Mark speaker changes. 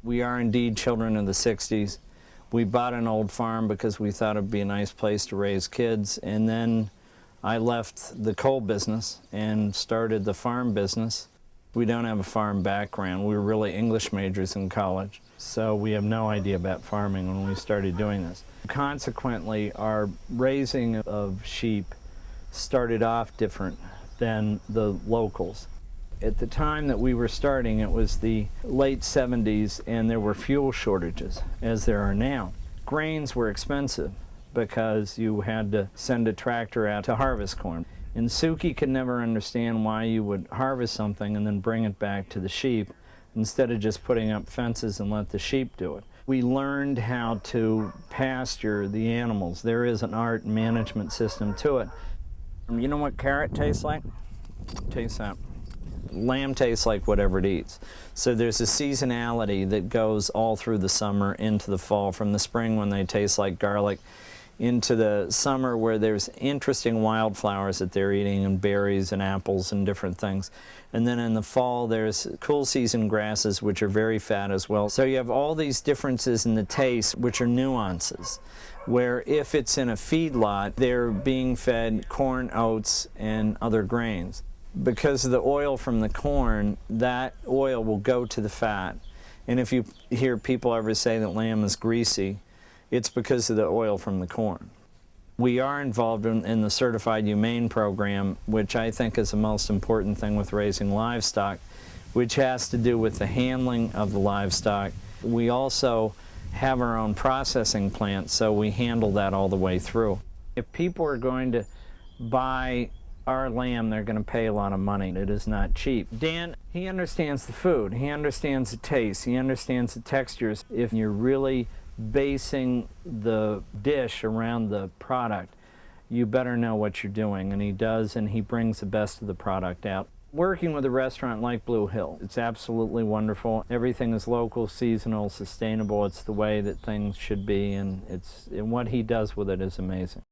Speaker 1: We are indeed children of the 60s. We bought an old farm because we thought it'd be a nice place to raise kids, and then I left the coal business and started the farm business. We don't have a farm background. We were really English majors in college, so we have no idea about farming when we started doing this. Consequently, our raising of sheep started off different than the locals. At the time that we were starting, it was the late 70s, and there were fuel shortages, as there are now. Grains were expensive because you had to send a tractor out to harvest corn. And Suki could never understand why you would harvest something and then bring it back to the sheep instead of just putting up fences and let the sheep do it. We learned how to pasture the animals. There is an art and management system to it. You know what carrot tastes like? Taste that. Lamb tastes like whatever it eats. So there's a seasonality that goes all through the summer into the fall, from the spring when they taste like garlic, into the summer where there's interesting wildflowers that they're eating, and berries and apples and different things. And then in the fall there's cool season grasses, which are very fat as well. So you have all these differences in the taste, which are nuances, where if it's in a feedlot, they're being fed corn, oats, and other grains. Because of the oil from the corn, that oil will go to the fat. And if you hear people ever say that lamb is greasy, it's because of the oil from the corn. We are involved in the Certified Humane program, which I think is the most important thing with raising livestock, which has to do with the handling of the livestock. We also have our own processing plant, so we handle that all the way through. If people are going to buy our lamb, they're going to pay a lot of money. It is not cheap. Dan, he understands the food, he understands the taste, he understands the textures. If you're really basing the dish around the product, you better know what you're doing, and he does, and he brings the best of the product out. Working with a restaurant like Blue Hill, it's absolutely wonderful. Everything is local, seasonal, sustainable. It's the way that things should be, and what he does with it is amazing.